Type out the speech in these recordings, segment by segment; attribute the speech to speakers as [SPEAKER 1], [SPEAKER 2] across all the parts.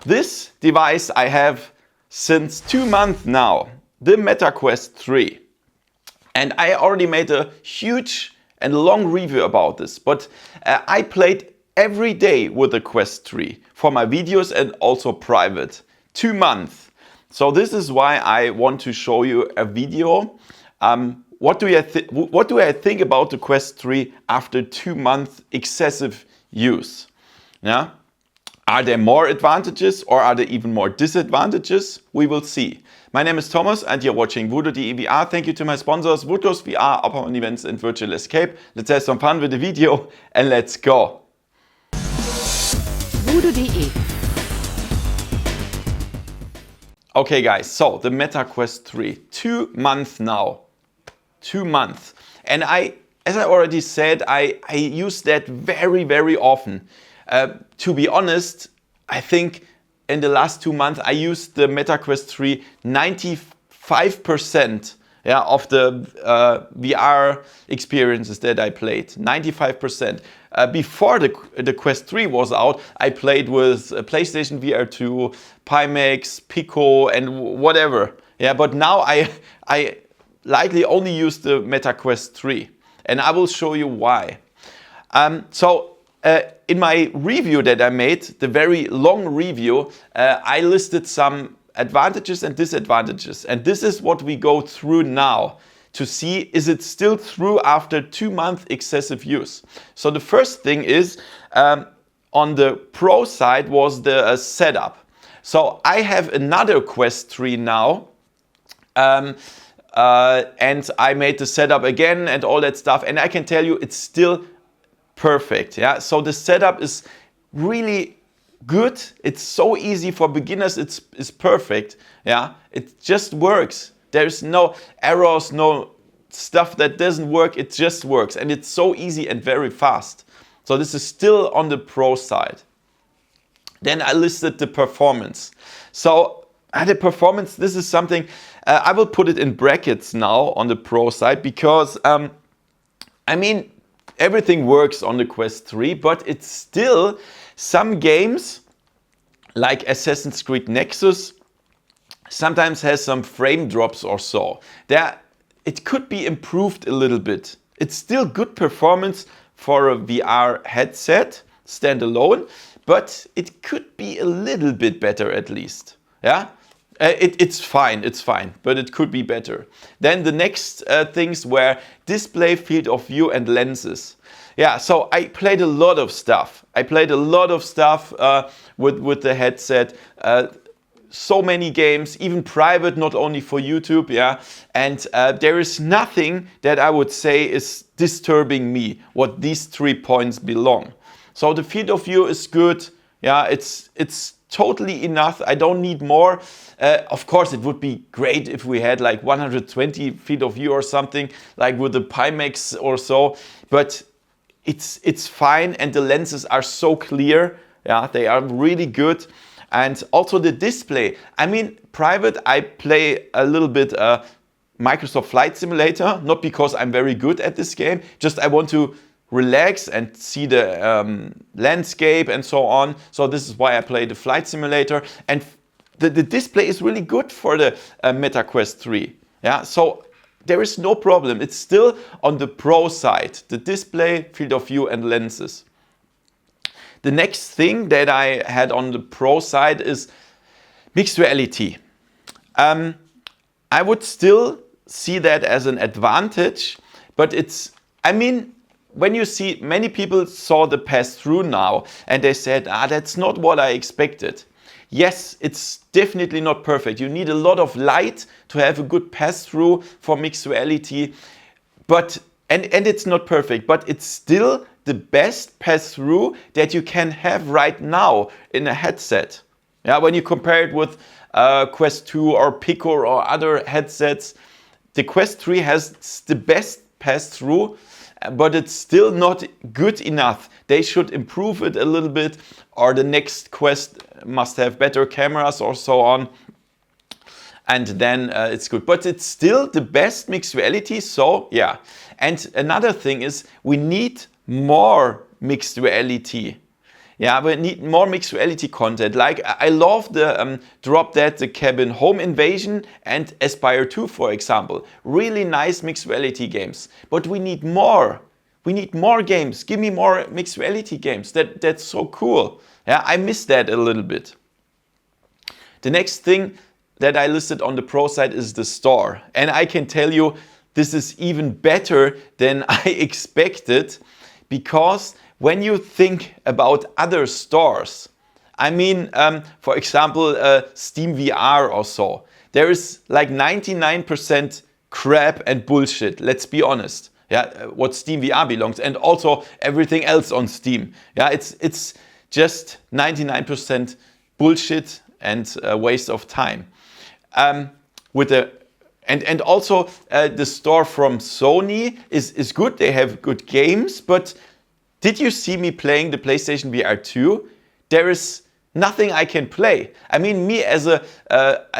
[SPEAKER 1] This device I have since 2 months now, the Meta Quest 3. And I already made a huge and long review about this, but I played every day with the Quest 3 for my videos and also private. 2 months. So this is why I want to show you a video. What do I think about the Quest 3 after 2 months excessive use? Yeah? Are there more advantages or are there even more disadvantages? We will see. My name is Thomas and you're watching VoodooDE VR. Thank you to my sponsors Woodghost VR, Upper Events and Virtual Escape. Let's have some fun with the video and let's go.
[SPEAKER 2] VoodooDE.
[SPEAKER 1] Okay guys, so the Meta Quest 3, 2 months now. 2 months. And as I already said, I use that very often. To be honest, I think in the last 2 months I used the Meta Quest 3 95% of the VR experiences that I played. 95%. Before the Quest 3 was out, I played with PlayStation VR 2, Pimax, Pico and whatever. Yeah, but now I likely only use the Meta Quest 3 and I will show you why. In my review that I made, the very long review, I listed some advantages and disadvantages. And this is what we go through now to see, is it still true after 2 months excessive use? So the first thing is, on the pro side was the setup. So I have another Quest 3 now. And I made the setup again and all that stuff. And I can tell you it's still perfect. Yeah, so the setup is really good. It's so easy for beginners. It's perfect. Yeah, it just works. There's no errors, no stuff that doesn't work. It just works, and it's so easy and very fast. So this is still on the pro side. Then I listed the performance. So the performance. This is something I will put it in brackets now on the pro side because I mean, everything works on the Quest 3, but it's still some games like Assassin's Creed Nexus sometimes has some frame drops or so. It could be improved a little bit. It's still good performance for a VR headset, standalone, but it could be a little bit better at least. Yeah? It's fine, but it could be better. Then the next things were display, field of view and lenses. Yeah, so I played a lot of stuff. With the headset. So many games, even private, not only for YouTube. Yeah, and there is nothing that I would say is disturbing me, what these 3 points belong. So the field of view is good. Yeah, it's totally enough. I don't need more. Of course, it would be great if we had like 120 feet of view or something, like with the Pimax or so. But it's fine, and the lenses are so clear. Yeah, they are really good. And also the display. I mean, private, I play a little bit Microsoft Flight Simulator, not because I'm very good at this game. Just I want to relax and see the landscape and so on. So this is why I play the Flight Simulator. And the display is really good for the Meta Quest 3. Yeah, so there is no problem. It's still on the pro side. The display, field of view and lenses. The next thing that I had on the pro side is mixed reality. I would still see that as an advantage, but I mean, when you see, many people saw the pass-through now and they said, that's not what I expected. Yes, it's definitely not perfect. You need a lot of light to have a good pass-through for mixed reality, and it's not perfect, but it's still the best pass-through that you can have right now in a headset. Yeah, when you compare it with Quest 2 or Pico or other headsets, the Quest 3 has the best pass-through, but it's still not good enough. They should improve it a little bit, or the next Quest must have better cameras or so on. And then it's good. But it's still the best mixed reality, so yeah. And another thing is we need more mixed reality. Yeah, we need more mixed reality content. Like I love the Drop Dead, the Cabin Home Invasion and Aspire 2, for example. Really nice mixed reality games. But we need more. We need more games. Give me more mixed reality games. That's so cool. Yeah, I miss that a little bit. The next thing that I listed on the Pro side is the store. And I can tell you this is even better than I expected, because when you think about other stores, I mean, for example, Steam VR or so, there is like 99% crap and bullshit, let's be honest. Yeah, what Steam VR belongs, and also everything else on Steam. Yeah, it's just 99% bullshit and a waste of time. And also the store from Sony is good. They have good games, but did you see me playing the PlayStation VR 2? There is nothing I can play. I mean, me as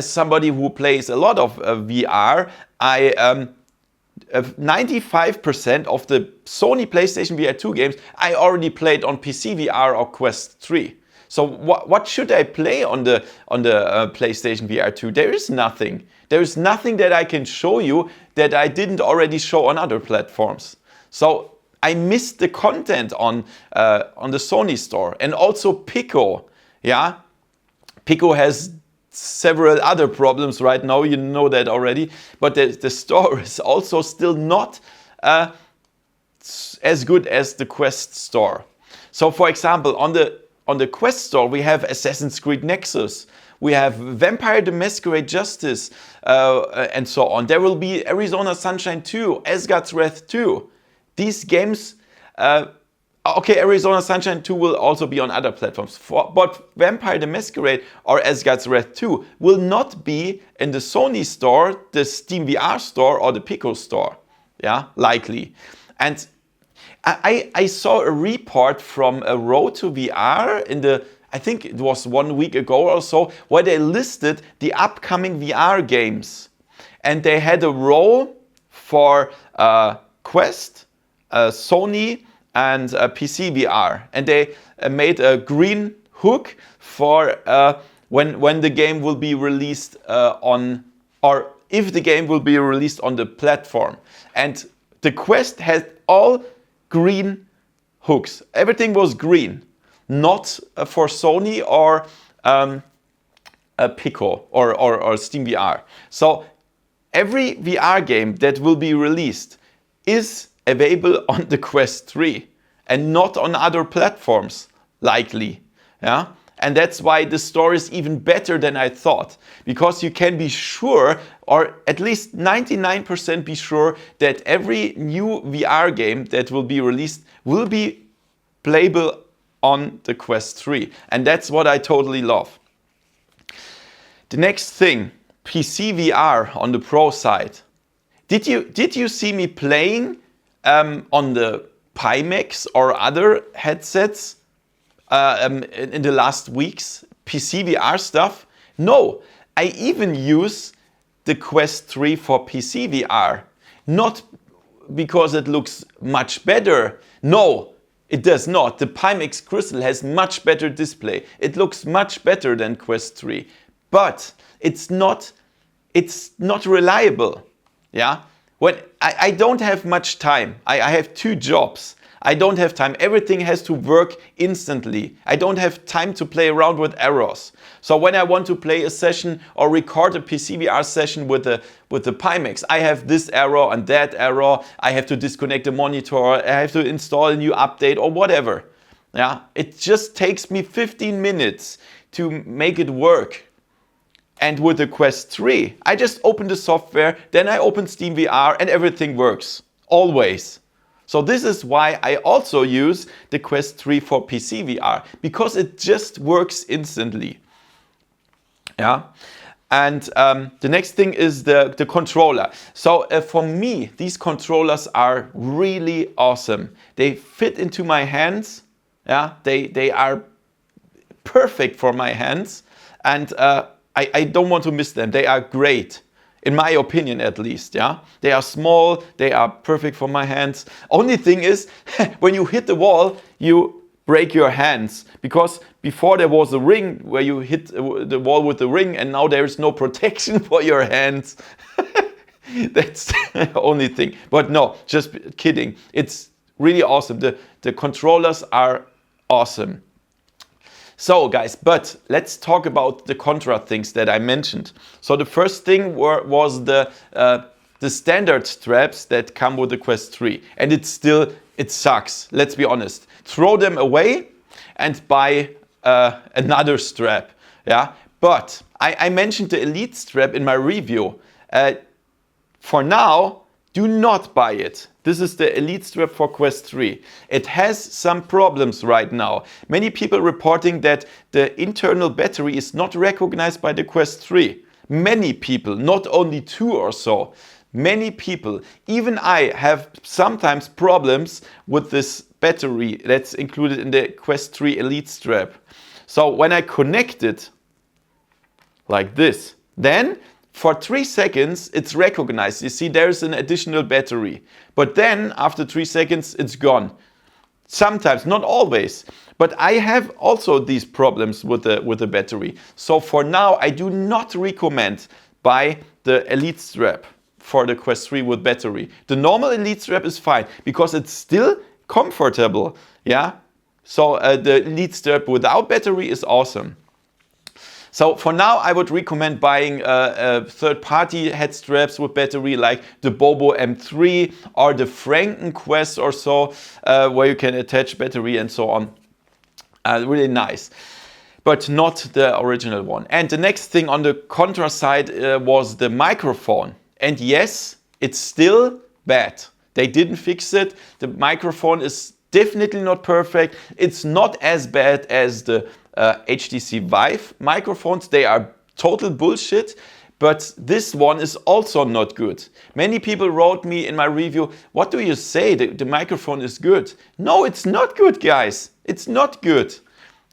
[SPEAKER 1] somebody who plays a lot of VR, 95% of the Sony PlayStation VR 2 games I already played on PC VR or Quest 3. So what should I play on the PlayStation VR 2? There is nothing. There is nothing that I can show you that I didn't already show on other platforms. So I missed the content on the Sony store. And also Pico. Yeah, Pico has several other problems right now, you know that already. But the store is also still not as good as the Quest store. So for example, on the Quest store, we have Assassin's Creed Nexus, we have Vampire the Masquerade Justice, and so on. There will be Arizona Sunshine 2, Asgard's Wrath 2. These games, okay, Arizona Sunshine 2 will also be on other platforms, but Vampire the Masquerade or Asgard's Wrath 2 will not be in the Sony store, the Steam VR store, or the Pico store. Yeah, likely. And I saw a report from a Road to VR I think it was 1 week ago or so, where they listed the upcoming VR games. And they had a row for Quest, Sony, and PC VR. And they made a green hook for when the game will be released or if the game will be released on the platform. And the Quest had all green hooks. Everything was green, not for Sony or Pico or Steam VR. So every VR game that will be released is available on the Quest 3 and not on other platforms, likely. Yeah? And that's why the store is even better than I thought, because you can be sure, or at least 99% be sure, that every new VR game that will be released will be playable on the Quest 3. And that's what I totally love. The next thing, PC VR on the Pro side. Did you see me playing on the Pimax or other headsets in the last weeks? PC VR stuff? No, I even use the Quest 3 for PC VR. Not because it looks much better. No, it does not. The Pimax Crystal has much better display. It looks much better than Quest 3. But it's not reliable. Yeah? When I don't have much time. I have 2 jobs. I don't have time. Everything has to work instantly. I don't have time to play around with errors. So when I want to play a session or record a PC VR session with the Pimax, I have this error and that error. I have to disconnect the monitor. I have to install a new update or whatever. Yeah, it just takes me 15 minutes to make it work. And with the Quest 3, I just open the software, then I open Steam VR and everything works. Always. So this is why I also use the Quest 3 for PC VR, because it just works instantly. Yeah. And the next thing is the controller. So for me, these controllers are really awesome. They fit into my hands. Yeah, they are perfect for my hands. And I don't want to miss them. They are great. In my opinion, at least, yeah. They are small, they are perfect for my hands. Only thing is, when you hit the wall, you break your hands, because before there was a ring where you hit the wall with the ring, and now there is no protection for your hands. That's the only thing. But no, just kidding. It's really awesome. The controllers are awesome. So guys, but let's talk about the contra things that I mentioned. So the first thing was the standard straps that come with the Quest 3. And it sucks, let's be honest. Throw them away and buy another strap. Yeah, but I mentioned the Elite strap in my review. For now, do not buy it. This is the Elite strap for Quest 3. It has some problems right now. Many people reporting that the internal battery is not recognized by the Quest 3. Many people, not only 2 or so. Many people, even I, have sometimes problems with this battery that's included in the Quest 3 Elite strap. So when I connect it like this, then for 3 seconds it's recognized. You see, there's an additional battery. But then after 3 seconds it's gone. Sometimes, not always. But I have also these problems with the battery. So for now I do not recommend buy the Elite strap for the Quest 3 with battery. The normal Elite strap is fine because it's still comfortable. Yeah. So the Elite strap without battery is awesome. So for now, I would recommend buying third-party head straps with battery, like the Bobo M3 or the Franken Quest or so, where you can attach battery and so on. Really nice, but not the original one. And the next thing on the contra side was the microphone. And yes, it's still bad. They didn't fix it. The microphone is definitely not perfect. It's not as bad as the HTC Vive microphones. They are total bullshit, but this one is also not good. Many people wrote me in my review, what do you say? The microphone is good. No, it's not good, guys. It's not good.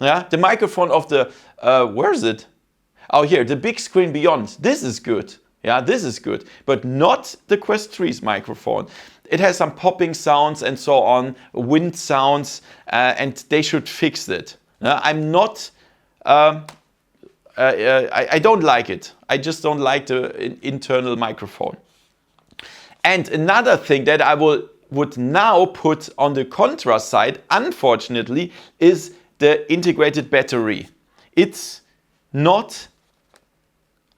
[SPEAKER 1] Yeah, the microphone of the, where is it? Oh, here, the Big Screen Beyond. This is good. Yeah, this is good, but not the Quest 3's microphone. It has some popping sounds and so on, wind sounds, and they should fix it. I'm not, I don't like it. I just don't like the internal microphone. And another thing that I would now put on the contra side, unfortunately, is the integrated battery. It's not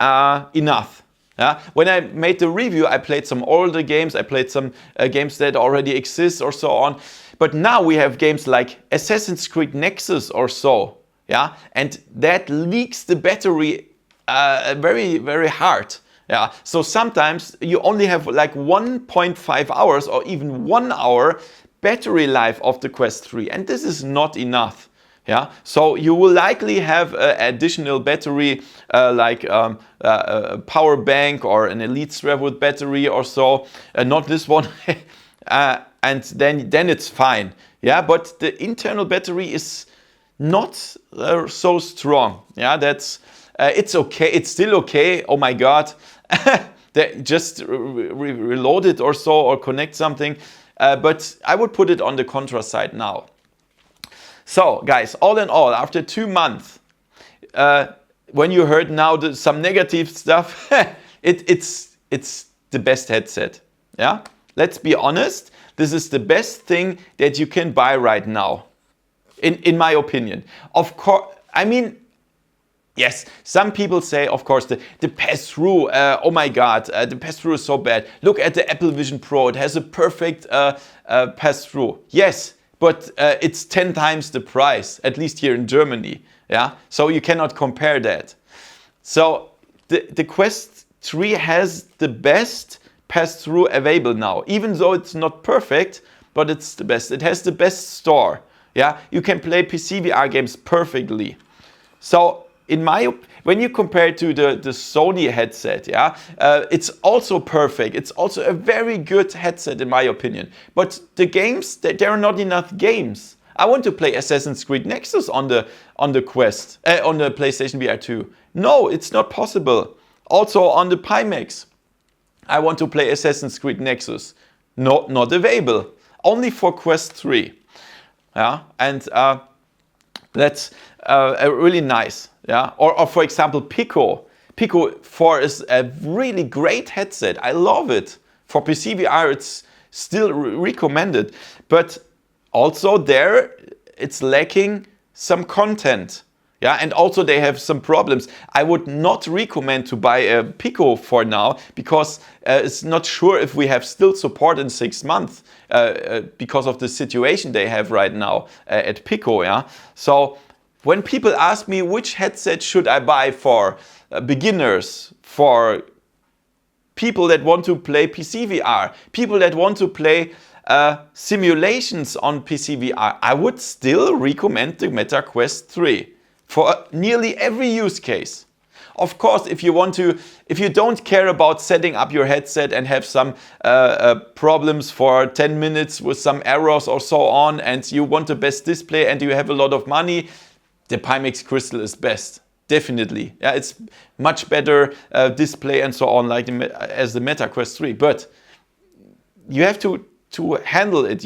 [SPEAKER 1] enough. Yeah? When I made the review, I played some older games, I played some games that already exist or so on. But now we have games like Assassin's Creed Nexus or so, yeah, and that leaks the battery very, very hard. Yeah, so sometimes you only have like 1.5 hours or even 1 hour battery life of the Quest 3, and this is not enough. Yeah, so you will likely have additional battery like a power bank or an Elite strap with battery or so, not this one. And then it's fine. Yeah, but the internal battery is not so strong. Yeah, that's it's okay. It's still okay. Oh my God, just reload it or so, or connect something. But I would put it on the contra side now. So guys, all in all, after 2 months, when you heard now some negative stuff, it's the best headset. Yeah, let's be honest. This is the best thing that you can buy right now, in my opinion. Of course, I mean, yes, some people say, of course, the pass-through, oh my God, the pass-through is so bad. Look at the Apple Vision Pro, it has a perfect pass-through. Yes, but it's 10 times the price, at least here in Germany. Yeah, so you cannot compare that. So the Quest 3 has the best pass-through available now, even though it's not perfect, but it's the best. It has the best store. Yeah, you can play PC VR games perfectly. So when you compare it to the Sony headset, yeah, it's also perfect. It's also a very good headset in my opinion. But the games, there are not enough games. I want to play Assassin's Creed Nexus on the Quest, on the PlayStation VR 2. No, it's not possible. Also on the Pimax, I want to play Assassin's Creed Nexus. Not available. Only for Quest 3. Yeah, and that's really nice. Yeah, or for example, Pico 4 is a really great headset. I love it. For PC VR, it's still recommended, but also there it's lacking some content. Yeah, and also they have some problems. I would not recommend to buy a Pico for now, because it's not sure if we have still support in 6 months because of the situation they have right now at Pico. Yeah, so when people ask me which headset should I buy for beginners, for people that want to play PC VR, people that want to play simulations on PC VR, I would still recommend the Meta Quest 3 for nearly every use case. Of course, if you don't care about setting up your headset and have some problems for 10 minutes with some errors or so on, and you want the best display and you have a lot of money, the Pimax Crystal is best. Definitely. Yeah, it's much better display and so on, like as the Meta Quest 3. But you have to handle it.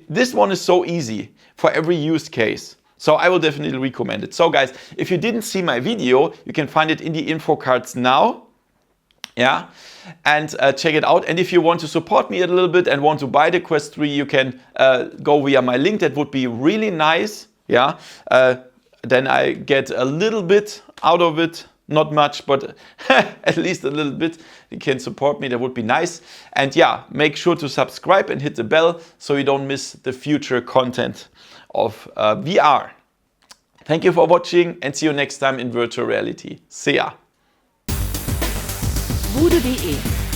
[SPEAKER 1] This one is so easy for every use case. So I will definitely recommend it. So guys, if you didn't see my video, you can find it in the info cards now. Yeah, and check it out. And if you want to support me a little bit and want to buy the Quest 3, you can go via my link. That would be really nice. Yeah. Then I get a little bit out of it, not much, but at least a little bit. You can support me, that would be nice. And yeah, make sure to subscribe and hit the bell so you don't miss the future content of VR. Thank you for watching and see you next time in virtual reality. See ya.
[SPEAKER 2] VoodooDE